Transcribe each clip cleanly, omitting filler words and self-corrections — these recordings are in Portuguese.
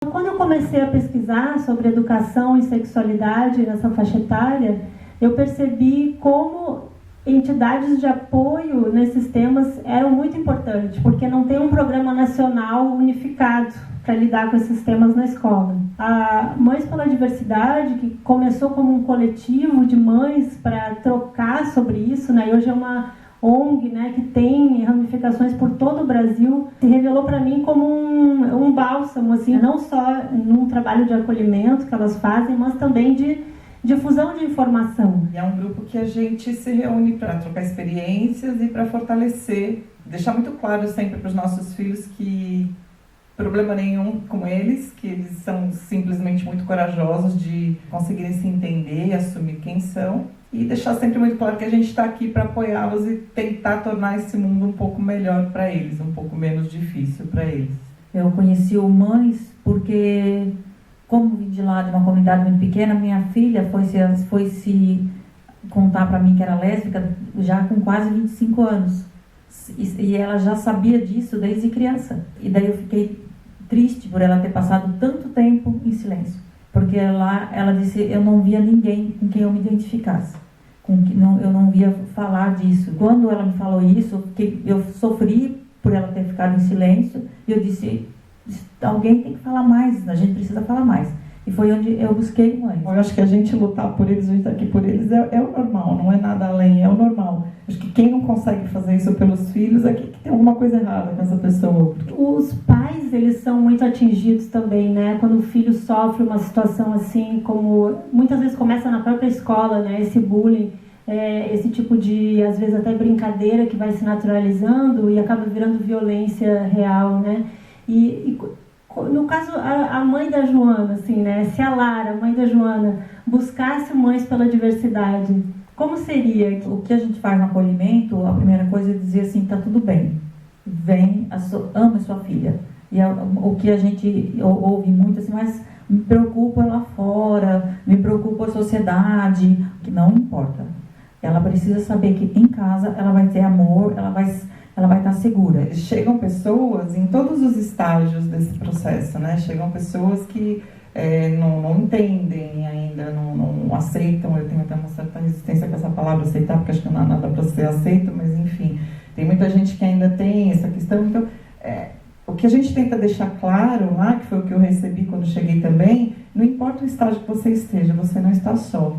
Quando eu comecei a pesquisar sobre educação e sexualidade nessa faixa etária, eu percebi como entidades de apoio nesses temas eram muito importantes, porque não tem um programa nacional unificado para lidar com esses temas na escola. A Mães pela Diversidade, que começou como um coletivo de mães para trocar sobre isso, né, e hoje é uma ONG, né, que tem ramificações por todo o Brasil, se revelou para mim como um bálsamo, assim, não só num trabalho de acolhimento que elas fazem, mas também de difusão de informação. É um grupo que a gente se reúne para trocar experiências e para fortalecer, deixar muito claro sempre para os nossos filhos que problema nenhum com eles, que eles são simplesmente muito corajosos de conseguirem se entender e assumir quem são, e deixar sempre muito claro que a gente está aqui para apoiá-los e tentar tornar esse mundo um pouco melhor para eles, um pouco menos difícil para eles. Eu conheci o Mães porque, como vim de lá de uma comunidade muito pequena, minha filha foi se contar para mim que era lésbica já com quase 25 anos. E ela já sabia disso desde criança. E daí eu fiquei triste por ela ter passado tanto tempo em silêncio. Porque lá ela disse, eu não via ninguém com quem eu me identificasse. Eu não via falar disso. Quando ela me falou isso, eu sofri por ela ter ficado em silêncio. E eu disse, alguém tem que falar mais, a gente precisa falar mais. E foi onde eu busquei Mães. Eu acho que a gente lutar por eles, a gente estar aqui por eles, é o normal, não é nada além, é o normal. Acho que quem não consegue fazer isso pelos filhos é que tem alguma coisa errada com essa pessoa. Os pais, eles são muito atingidos também, né? Quando o filho sofre uma situação assim, como muitas vezes começa na própria escola, né? Esse bullying, esse tipo de, às vezes até brincadeira que vai se naturalizando e acaba virando violência real, né? E no caso, a mãe da Joana, assim, né? Se a Lara, a mãe da Joana, buscasse Mães pela Diversidade, como seria? O que a gente faz no acolhimento, a primeira coisa é dizer assim, tá tudo bem. Vem, ama a sua filha. E o que a gente ouve muito assim, mas me preocupa lá fora, me preocupa a sociedade, que não importa. Ela precisa saber que em casa ela vai ter amor, ela vai estar segura. Chegam pessoas em todos os estágios desse processo, né? Chegam pessoas que não entendem ainda, não aceitam. Eu tenho até uma certa resistência com essa palavra aceitar, porque acho que não há nada para ser aceito, mas enfim, tem muita gente que ainda tem essa questão. Então, o que a gente tenta deixar claro lá, que foi o que eu recebi quando cheguei também, não importa o estágio que você esteja, você não está só,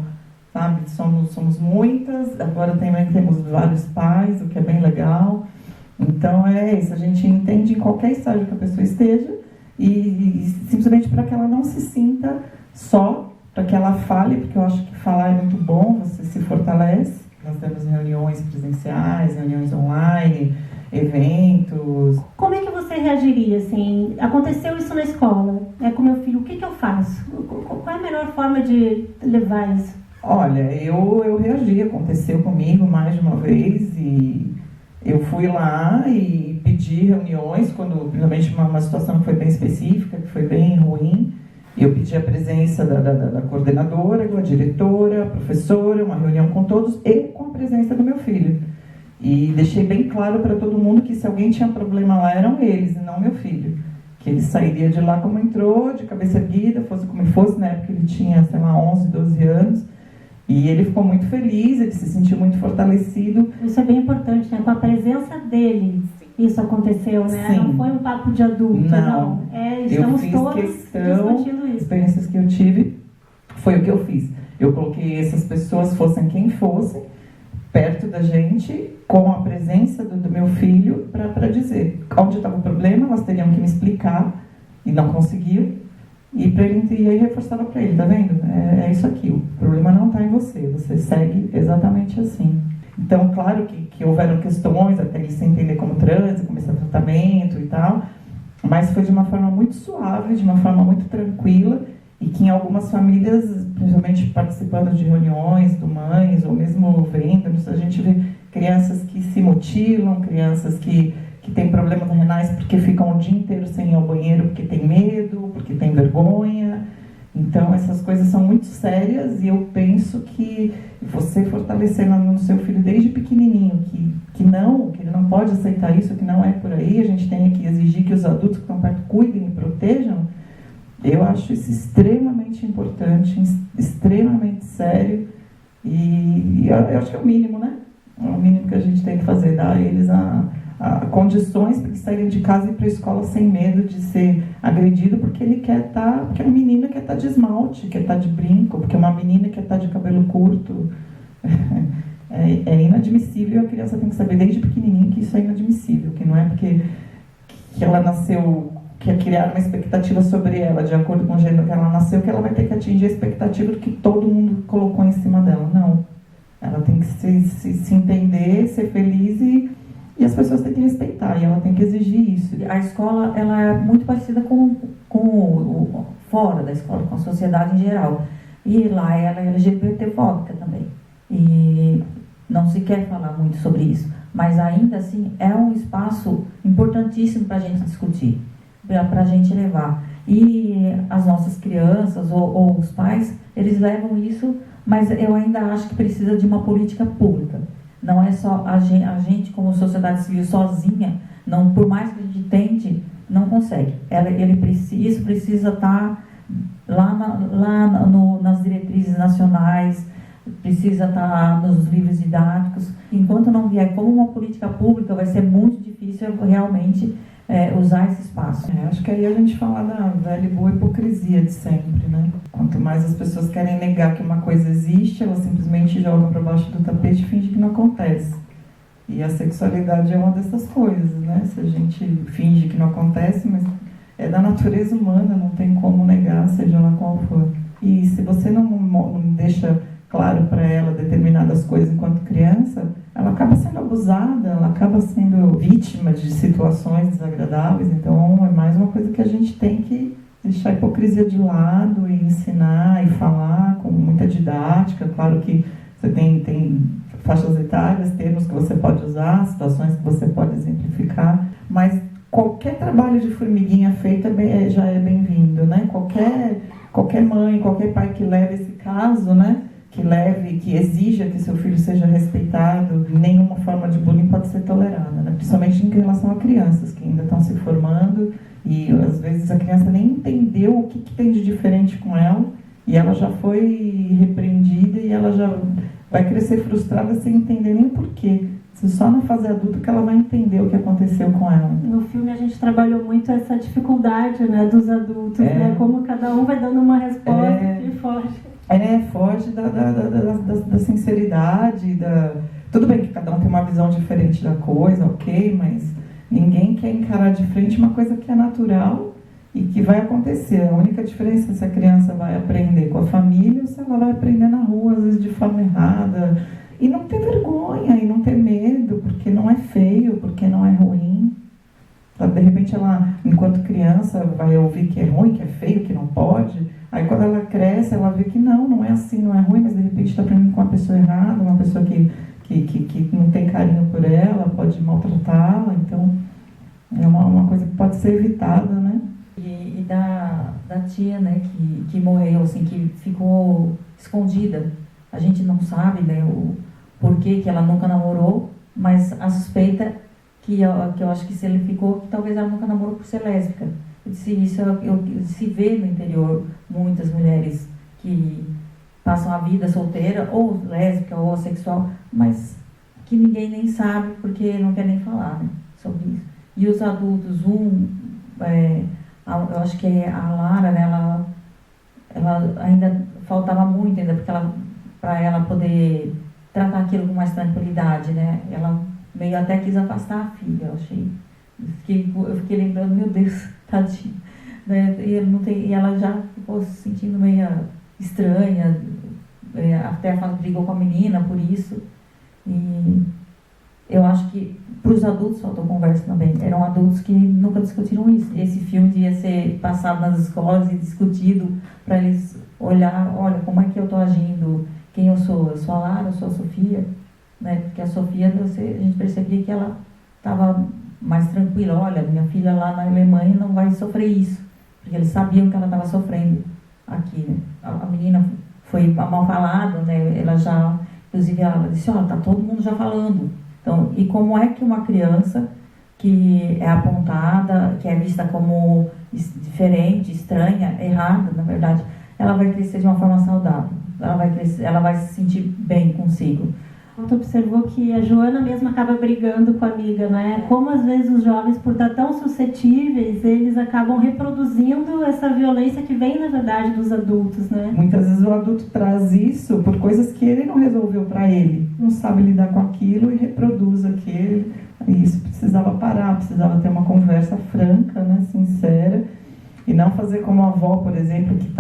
sabe? Somos muitas, agora também temos vários pais, o que é bem legal. Então é isso, a gente entende em qualquer estágio que a pessoa esteja e simplesmente para que ela não se sinta só, para que ela fale, porque eu acho que falar é muito bom, você se fortalece. Nós temos reuniões presenciais, reuniões online, eventos. Como é que você reagiria, assim, aconteceu isso na escola, com meu filho, o que eu faço? Qual é a melhor forma de levar isso? Olha, eu reagi, aconteceu comigo mais de uma vez e eu fui lá e pedi reuniões, quando principalmente uma situação que foi bem específica, que foi bem ruim. Eu pedi a presença da coordenadora, da diretora, professora, uma reunião com todos e com a presença do meu filho. E deixei bem claro para todo mundo que se alguém tinha problema lá eram eles e não meu filho. Que ele sairia de lá como entrou, de cabeça erguida, fosse como fosse, na época ele tinha, sei lá, 11, 12 anos. E ele ficou muito feliz, ele se sentiu muito fortalecido. Isso é bem importante, né? Com a presença dele, isso aconteceu, né? Sim. Não foi um papo de adulto, não. Estamos todos discutindo isso. Experiências que eu tive, foi o que eu fiz. Eu coloquei essas pessoas, fossem quem fossem, perto da gente, com a presença do meu filho, para dizer onde estava o problema, elas teriam que me explicar, e não conseguiu. E aí reforçaram para ele, tá vendo? É isso aqui, o problema não está em você segue exatamente assim. Então, claro que houveram questões, até ele se entender como trans, começar tratamento e tal, mas foi de uma forma muito suave, de uma forma muito tranquila, e que em algumas famílias, principalmente participando de reuniões do Mães, ou mesmo vendo, a gente vê crianças que se mutilam, crianças que têm problemas renais porque ficam o dia inteiro sem ir ao banheiro porque tem medo, porque tem vergonha. Então essas coisas são muito sérias e eu penso que você fortalecer no seu filho desde pequenininho que ele não pode aceitar isso, que não é por aí, a gente tem que exigir que os adultos que estão perto cuidem e protejam, Eu acho isso extremamente importante, extremamente sério, e eu acho que é o mínimo, né? É o mínimo que a gente tem que fazer, dar a eles condições para eles saírem de casa e ir para a escola sem medo de ser agredido, porque ele quer estar, porque uma menina quer estar de esmalte, quer estar de brinco, porque uma menina quer estar de cabelo curto. É inadmissível, a criança tem que saber desde pequenininho que isso é inadmissível, que não é porque que ela nasceu, que criar uma expectativa sobre ela, de acordo com o gênero que ela nasceu, que ela vai ter que atingir a expectativa do que todo mundo colocou em cima dela. Não. Ela tem que se entender, ser feliz e as pessoas têm que respeitar, e ela tem que exigir isso. A escola, ela é muito parecida com fora da escola, com a sociedade em geral. E lá ela é LGBTfóbica também. E não se quer falar muito sobre isso. Mas ainda assim, é um espaço importantíssimo para a gente discutir, para a gente levar. E as nossas crianças ou os pais, eles levam isso, mas eu ainda acho que precisa de uma política pública. Não é só a gente como sociedade civil sozinha, não, por mais que a gente tente, não consegue. Isso precisa estar nas diretrizes nacionais, precisa estar nos livros didáticos. Enquanto não vier como uma política pública, vai ser muito difícil realmente usar esse espaço. Acho que aí a gente fala da velha e boa hipocrisia de sempre, né? Quanto mais as pessoas querem negar que uma coisa existe, elas simplesmente jogam para baixo do tapete e fingem que não acontece. E a sexualidade é uma dessas coisas, né? Se a gente finge que não acontece, mas é da natureza humana, não tem como negar, seja lá qual for. E se você não deixa claro para ela determinadas coisas enquanto criança, ela acaba sendo abusada, ela acaba sendo vítima de situações desagradáveis. Então é mais uma coisa que a gente tem que deixar a hipocrisia de lado e ensinar e falar com muita didática. Claro que você tem faixas etárias, termos que você pode usar, situações que você pode exemplificar, mas qualquer trabalho de formiguinha feito já é bem-vindo, né? Qualquer mãe, qualquer pai que leve esse caso, né? Que exija que seu filho seja respeitado, nenhuma forma de bullying pode ser tolerada, né? Principalmente em relação a crianças que ainda estão se formando e às vezes a criança nem entendeu o que tem de diferente com ela e ela já foi repreendida e ela já vai crescer frustrada sem entender nem porquê. Só na fase adulta que ela vai entender o que aconteceu com ela. No filme a gente trabalhou muito essa dificuldade, né, dos adultos, né? Como cada um vai dando uma resposta e foge. Foge da sinceridade, tudo bem que cada um tem uma visão diferente da coisa, ok, mas ninguém quer encarar de frente uma coisa que é natural e que vai acontecer. A única diferença é se a criança vai aprender com a família ou se ela vai aprender na rua, às vezes de forma errada. E não ter vergonha, e não ter medo, porque não é feio, porque não é ruim. De repente ela, enquanto criança, vai ouvir que é ruim, que é feio, que não pode. Aí quando ela cresce, ela vê que não é assim, não é ruim, mas de repente está aprendendo com uma pessoa errada, uma pessoa que não tem carinho por ela, pode maltratá-la. Então é uma coisa que pode ser evitada, né? E da tia, né, que morreu, assim, que ficou escondida. A gente não sabe, né, o porquê que ela nunca namorou, mas a suspeita que eu acho que se ele ficou, que talvez ela nunca namorou por ser lésbica. Se vê no interior muitas mulheres que passam a vida solteira, ou lésbica, ou assexual, mas que ninguém nem sabe, porque não quer nem falar, né, sobre isso. E os adultos, eu acho que a Lara, né, ela ainda faltava muito, ainda, porque para ela poder tratar aquilo com mais tranquilidade, né? Ela meio até quis afastar a filha, eu achei. Eu fiquei lembrando, meu Deus, tadinha. Né? E ela já ficou se sentindo meio estranha, até brigou com a menina por isso. E eu acho que para os adultos faltou conversa também. Eram adultos que nunca discutiram isso. Esse filme devia ser passado nas escolas e discutido para eles olhar, olha, como é que eu estou agindo, quem eu sou a Lara, eu sou a Sofia, né? Porque a Sofia, a gente percebia que ela estava mais tranquila. Olha, minha filha lá na Alemanha não vai sofrer isso, porque eles sabiam que ela estava sofrendo aqui, né? A menina foi mal falada, né? Ela já, inclusive, ela disse, olha, tá todo mundo já falando. Então, e como é que uma criança que é apontada, que é vista como diferente, estranha, errada, na verdade, ela vai crescer de uma forma saudável. Ela vai se sentir bem consigo. Tu observou que a Joana mesma acaba brigando com a amiga, né? Como às vezes os jovens, por estar tão suscetíveis, eles acabam reproduzindo essa violência que vem, na verdade, dos adultos, né? Muitas vezes o adulto traz isso por coisas que ele não resolveu para ele. Não sabe lidar com aquilo e reproduz aquilo. E isso precisava parar, precisava ter uma conversa franca, né? Sincera. E não fazer como a avó, por exemplo, que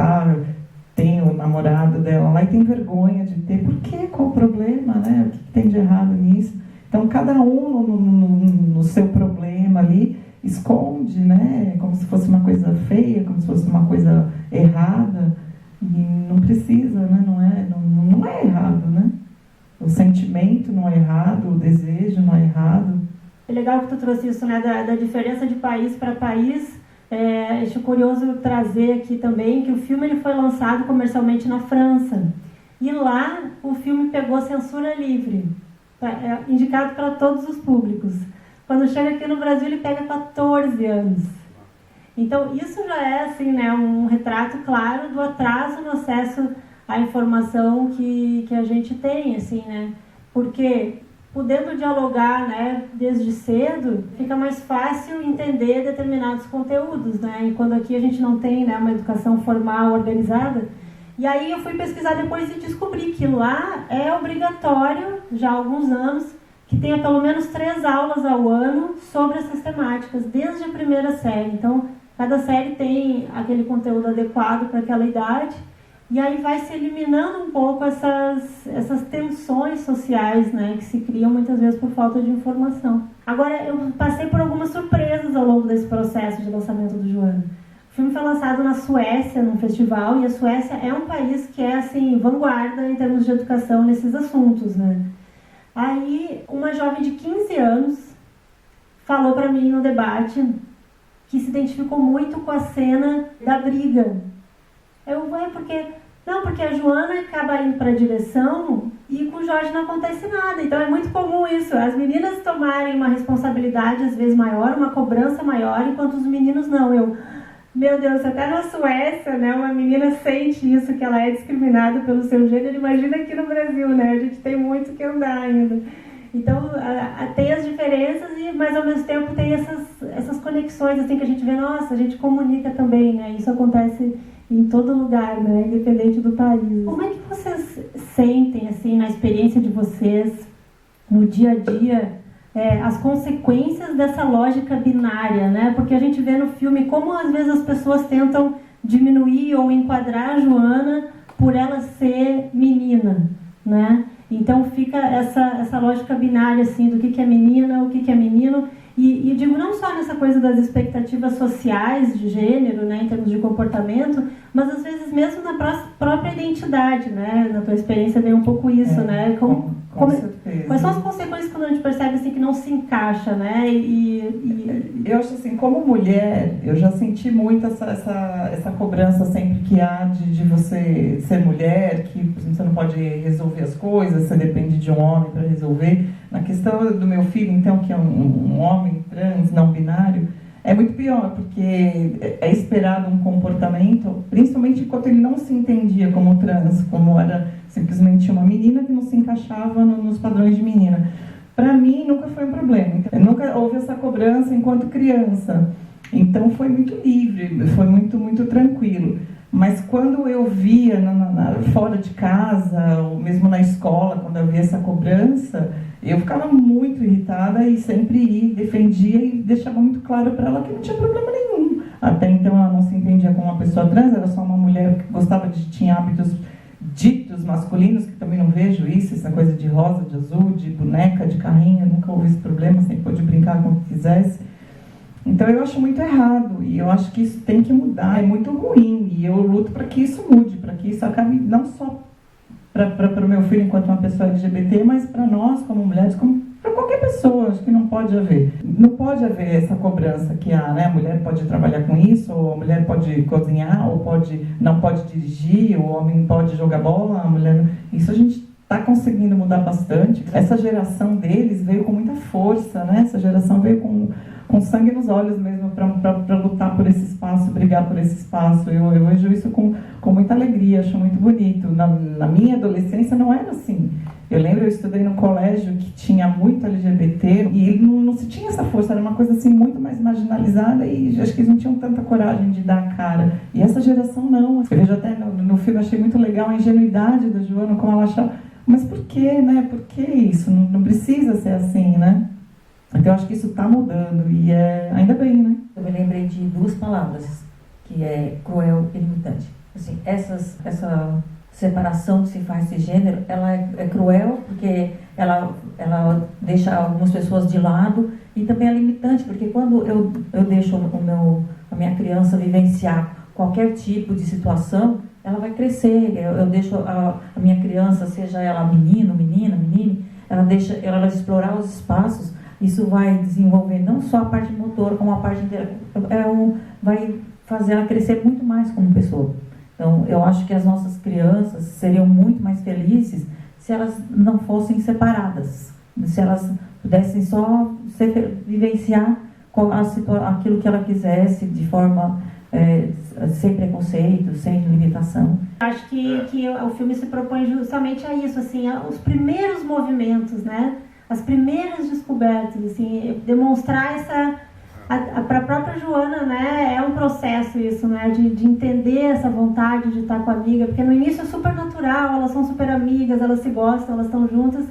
tem o namorado dela lá e tem vergonha de ter. Por quê? Qual o problema, né? O que tem de errado nisso? Então, cada um no seu problema ali esconde, né? Como se fosse uma coisa feia, como se fosse uma coisa errada. E não precisa, né? Não é errado, né? O sentimento não é errado, o desejo não é errado. É legal que tu trouxe isso, né? Da diferença de país para país. Acho curioso trazer aqui também que o filme ele foi lançado comercialmente na França. E lá o filme pegou censura livre, indicado para todos os públicos. Quando chega aqui no Brasil ele pega 14 anos. Então isso já é assim, né, um retrato claro do atraso no acesso à informação que a gente tem, assim, né? Porque podendo dialogar, né, desde cedo, fica mais fácil entender determinados conteúdos, né? E quando aqui a gente não tem, né, uma educação formal organizada. E aí eu fui pesquisar depois e descobri que lá é obrigatório, já há alguns anos, que tenha pelo menos 3 aulas ao ano sobre essas temáticas, desde a primeira série. Então, cada série tem aquele conteúdo adequado para aquela idade. E aí vai se eliminando um pouco essas tensões sociais, né, que se criam muitas vezes por falta de informação. Agora, eu passei por algumas surpresas ao longo desse processo de lançamento do Joana. O filme foi lançado na Suécia, num festival, e a Suécia é um país que é, assim, vanguarda em termos de educação nesses assuntos, né. Aí, uma jovem de 15 anos falou para mim no debate que se identificou muito com a cena da briga. Porque a Joana acaba indo para a direção e com o Jorge não acontece nada. Então é muito comum isso, as meninas tomarem uma responsabilidade às vezes maior, uma cobrança maior, enquanto os meninos não. Meu Deus, até na Suécia, né, uma menina sente isso, que ela é discriminada pelo seu gênero. Imagina aqui no Brasil, né, a gente tem muito que andar ainda. Então, tem as diferenças, mas ao mesmo tempo tem essas conexões, assim, que a gente vê, nossa, a gente comunica também, né? Isso acontece em todo lugar, né? Independente do país. Como é que vocês sentem, assim, na experiência de vocês, no dia a dia, as consequências dessa lógica binária, né? Porque a gente vê no filme como, às vezes, as pessoas tentam diminuir ou enquadrar a Joana por ela ser menina, né? Então fica essa lógica binária, assim, do que é menina, o que é menino. E digo não só nessa coisa das expectativas sociais de gênero, né, em termos de comportamento, mas às vezes mesmo na própria identidade, né? Na tua experiência vem um pouco isso, né? Com certeza. Quais são as consequências quando a gente percebe assim, que não se encaixa, né? Eu acho assim, como mulher, eu já senti muito essa cobrança sempre que há de você ser mulher, que por exemplo, você não pode resolver as coisas, você depende de um homem para resolver. Na questão do meu filho, então, que é um homem trans, não binário, é muito pior, porque é esperado um comportamento, principalmente enquanto ele não se entendia como trans, como era simplesmente uma menina que não se encaixava nos padrões de menina. Para mim, nunca foi um problema. Nunca houve essa cobrança enquanto criança. Então, foi muito livre, foi muito, muito tranquilo. Mas quando eu via fora de casa, ou mesmo na escola, quando eu via essa cobrança, eu ficava muito irritada e sempre defendia e deixava muito claro para ela que não tinha problema nenhum. Até então ela não se entendia como uma pessoa trans, era só uma mulher que tinha hábitos ditos masculinos, que também não vejo isso, essa coisa de rosa, de azul, de boneca, de carrinho, nunca houve esse problema, sempre pôde brincar com o que quisesse. Então eu acho muito errado e eu acho que isso tem que mudar, é muito ruim e eu luto para que isso mude, para que isso acabe não só para o meu filho enquanto uma pessoa LGBT, mas para nós como mulheres, como para qualquer pessoa. Acho que não pode haver essa cobrança que há, né? A mulher pode trabalhar com isso, ou a mulher pode cozinhar, ou não pode dirigir, o homem pode jogar bola, a mulher... Isso a gente está conseguindo mudar bastante. Essa geração deles veio com muita força, né? Essa geração veio com sangue nos olhos mesmo para lutar por esse espaço, brigar por esse espaço. Eu vejo isso com muita alegria, acho muito bonito. Na minha adolescência não era assim. Eu lembro, eu estudei num colégio que tinha muito LGBT e não se tinha essa força, era uma coisa assim muito mais marginalizada e acho que eles não tinham tanta coragem de dar a cara. E essa geração não. Eu vejo até no filme, achei muito legal a ingenuidade da Joana, como ela achava, mas por quê, né? Por que isso? Não precisa ser assim, né? Então eu acho que isso está mudando e ainda bem, né? Eu me lembrei de duas palavras, que é cruel e limitante. Assim, essa separação que se faz de gênero, ela é cruel porque ela deixa algumas pessoas de lado e também é limitante, porque quando eu deixo a minha criança vivenciar qualquer tipo de situação, ela vai crescer. Eu deixo a minha criança, seja ela menino, menina, menine, ela explorar os espaços. Isso vai desenvolver não só a parte motora, como a parte vai fazer ela crescer muito mais como pessoa. Então, eu acho que as nossas crianças seriam muito mais felizes se elas não fossem separadas, se elas pudessem só vivenciar aquilo que ela quisesse de forma sem preconceito, sem limitação. Acho que o filme se propõe justamente a isso, assim, os primeiros movimentos, né? As primeiras descobertas, assim, demonstrar para a própria Joana, né, é um processo isso, né, de entender essa vontade de estar com a amiga, porque no início é super natural, elas são super amigas, elas se gostam, elas estão juntas,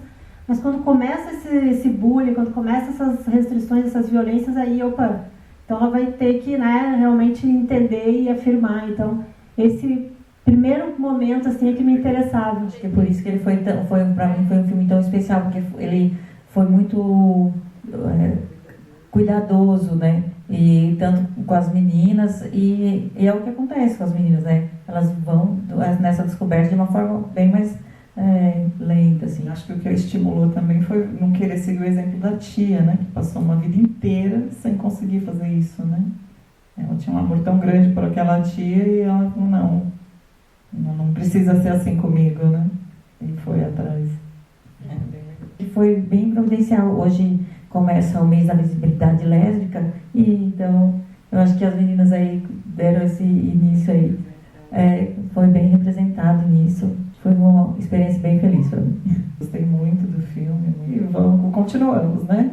mas quando começa esse bullying, quando começa essas restrições, essas violências, aí, opa, então ela vai ter que, né, realmente entender e afirmar. Então, esse primeiro momento, assim, é que me interessava. Acho que é por isso que ele para mim foi um filme tão especial, porque ele foi muito cuidadoso, né? E tanto com as meninas, e é o que acontece com as meninas, né? Elas vão nessa descoberta de uma forma bem mais lenta, assim. Acho que o que estimulou também foi não querer seguir o exemplo da tia, né? Que passou uma vida inteira sem conseguir fazer isso, né? Ela tinha um amor tão grande por aquela tia e ela falou, não precisa ser assim comigo, né? E foi atrás. E foi bem providencial. Hoje começa o mês da visibilidade lésbica e então eu acho que as meninas aí deram esse início aí. Foi bem representado nisso. Foi uma experiência bem feliz para mim. Gostei muito do filme e continuamos, né?